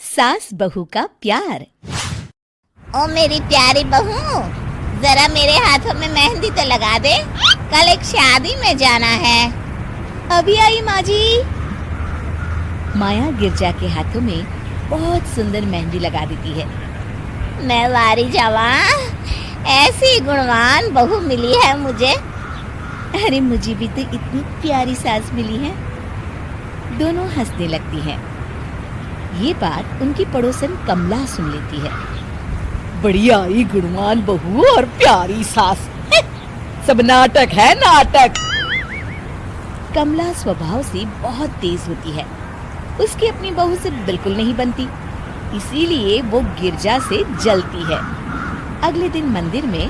सास बहू का प्यार। ओ मेरी प्यारी बहू, जरा मेरे हाथों में मेहंदी तो लगा दे, कल एक शादी में जाना है। अभी आई माँ जी। माया गिरजा के हाथों में बहुत सुंदर मेहंदी लगा देती है। मैं वारी जावा, ऐसी गुणवान बहू मिली है मुझे। अरे मुझे भी तो इतनी प्यारी सास मिली है। दोनों हंसने लगती हैं। ये बात उनकी पड़ोसन कमला सुन लेती है। बढ़िया ही गुणवान बहू और प्यारी सास, सब नाटक है नाटक। कमला स्वभाव से बहुत तेज होती है। उसकी अपनी बहू से बिल्कुल नहीं बनती, इसीलिए वो गिरजा से जलती है। अगले दिन मंदिर में,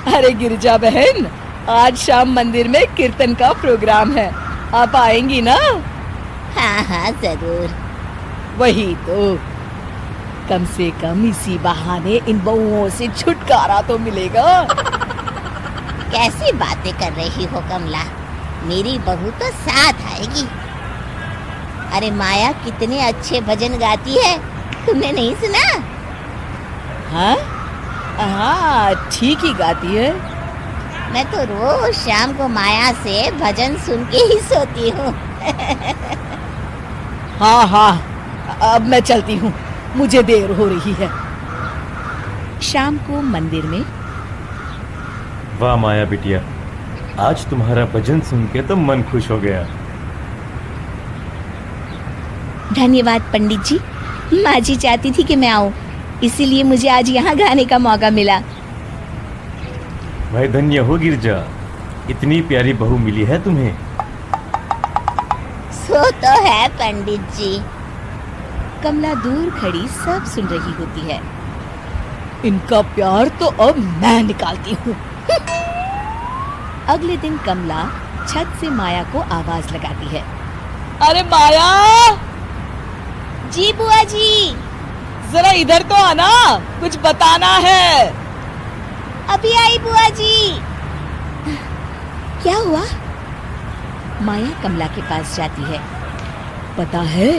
अरे गिरजा बहन, आज शाम मंदिर में कीर्तन का प्रोग्राम है, आप आएंगी ना? हाँ हाँ जरूर। वही तो, कम से कम इसी बहाने इन बहुओं से छुटकारा तो मिलेगा। कैसी बातें कर रही हो कमला, मेरी बहू तो साथ आएगी। अरे माया कितने अच्छे भजन गाती है, तुमने नहीं सुना? हाँ हाँ, ठीक ही गाती है। मैं तो रोज शाम को माया से भजन सुन के ही सोती हूँ। हाँ हाँ, अब मैं चलती हूँ, मुझे देर हो रही है। शाम को मंदिर में, वाह माया बिटिया, आज तुम्हारा भजन सुन के तो मन खुश हो गया। धन्यवाद पंडित जी। माँ जी चाहती थी कि मैं आऊं, इसीलिए मुझे आज यहाँ गाने का मौका मिला। भाई धन्य हो गिरजा, इतनी प्यारी बहू मिली है तुम्हें। सो तो है पंडित जी। कमला दूर खड़ी सब सुन रही होती है। इनका प्यार तो अब मैं निकालती हूँ। अगले दिन कमला छत से माया को आवाज लगाती है। अरे माया, जी बुआ जी। जरा इधर तो आना, कुछ बताना है। अभी आई बुआ जी। क्या हुआ? माया कमला के पास जाती है। पता है,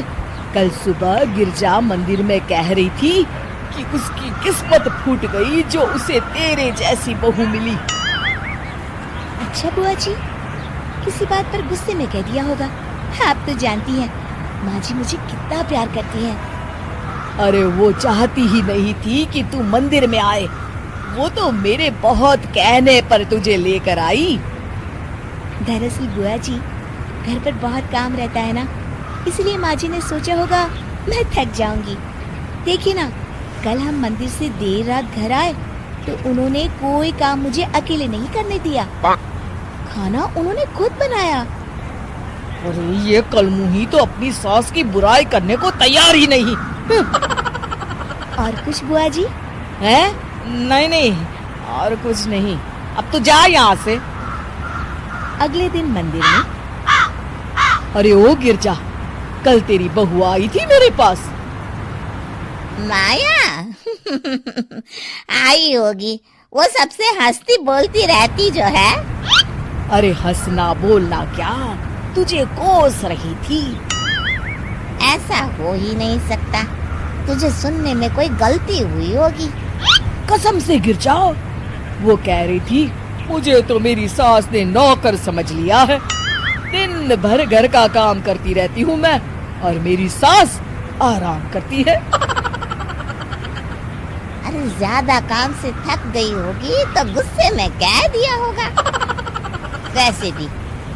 कल सुबह गिरजा मंदिर में कह रही थी कि उसकी किस्मत फूट गई जो उसे तेरे जैसी बहू मिली। अच्छा बुआ जी, किसी बात पर गुस्से में कह दिया होगा। आप तो जानती हैं माँ जी मुझे कितना प्यार करती हैं। अरे वो चाहती ही नहीं थी कि तू मंदिर में आए, वो तो मेरे बहुत कहने पर तुझे लेकर आई। दरअसल बुआ जी, घर पर बहुत काम रहता है ना, इसलिए माँ जी ने सोचा होगा मैं थक जाऊंगी। देखिए ना, कल हम मंदिर से देर रात घर आए तो उन्होंने कोई काम मुझे अकेले नहीं करने दिया। खाना उन्होंने खुद बनाया। अरे ये कलमुही तो अपनी सास की बुराई करने को तैयार ही नहीं। और कुछ बुआ जी? है? नहीं नहीं, और कुछ नहीं, अब तो जा यहाँ से। अगले दिन मंदिर में, अरे ओ गिरजा, कल तेरी बहू आई थी मेरे पास। माया आई होगी, वो सबसे हंसती बोलती रहती जो है। अरे हंसना बोलना क्या, तुझे कोस रही थी। ऐसा हो ही नहीं सकता, तुझे सुनने में कोई गलती हुई होगी। कसम से गिरजा, वो कह रही थी मुझे तो मेरी सास ने नौकर समझ लिया है। दिन भर घर का काम करती रहती हूँ मैं, और मेरी सास आराम करती है। अरे ज्यादा काम से थक गई होगी तो गुस्से में कह दिया होगा। वैसे भी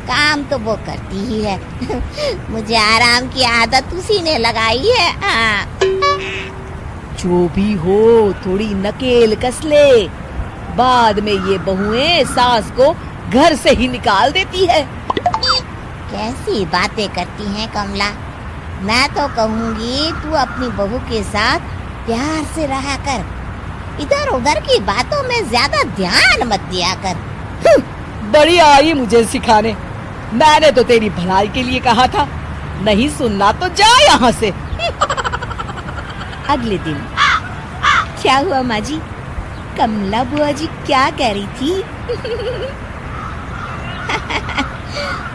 काम तो वो करती ही है। मुझे आराम की आदत उसी ने लगाई है। हाँ। जो भी हो, थोड़ी नकेल कस ले, बाद में ये बहुएं सास को घर से ही निकाल देती है। कैसी बातें करती हैं कमला। मैं तो कहूँगी तू अपनी बहू के साथ प्यार से रहा कर, इधर उधर की बातों में ज्यादा ध्यान मत दिया कर। बड़ी आई मुझे सिखाने, मैंने तो तेरी भलाई के लिए कहा था। नहीं सुनना तो जा यहाँ से। अगले दिन, क्या हुआ माँ जी? कमला बुआ जी क्या कह रही थी?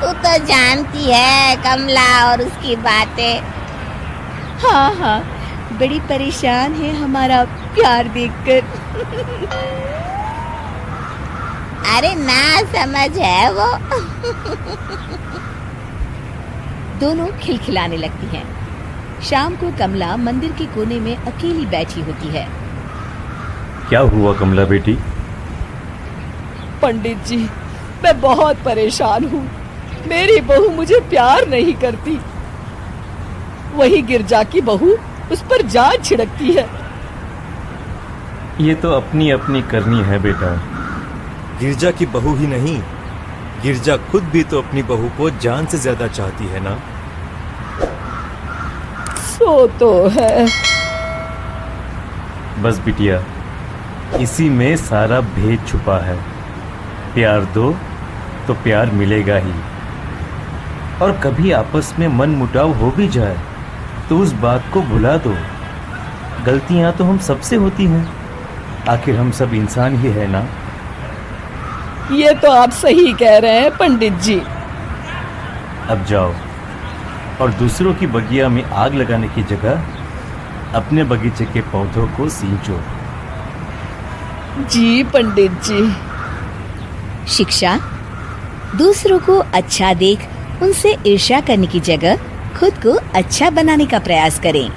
तू तो जानती है कमला और उसकी बातें। हाँ हाँ, बड़ी परेशान है हमारा प्यार देखकर। अरे ना समझ है वो। दोनों खिलखिलाने लगती हैं। शाम को कमला मंदिर के कोने में अकेली बैठी होती है। क्या हुआ कमला बेटी? पंडित जी, मैं बहुत परेशान हूँ। मेरी बहू मुझे प्यार नहीं करती। वही गिरजा की बहू उस पर जान छिड़कती है। ये तो अपनी अपनी करनी है बेटा। गिरजा की बहू ही नहीं, गिरजा खुद भी तो अपनी बहू को जान से ज्यादा चाहती है ना। सो तो है। बस बिटिया, इसी में सारा भेद छुपा है। प्यार दो तो प्यार मिलेगा ही। और कभी आपस में मन मुटाव हो भी जाए तो उस बात को भुला दो। गलतियां तो हम सबसे होती हैं, आखिर हम सब इंसान ही है ना। ये तो आप सही कह रहे हैं पंडित जी। अब जाओ और दूसरों की बगिया में आग लगाने की जगह अपने बगीचे के पौधों को सींचो। जी पंडित जी। शिक्षा: दूसरों को अच्छा देख उनसे ईर्ष्या करने की जगह खुद को अच्छा बनाने का प्रयास करें।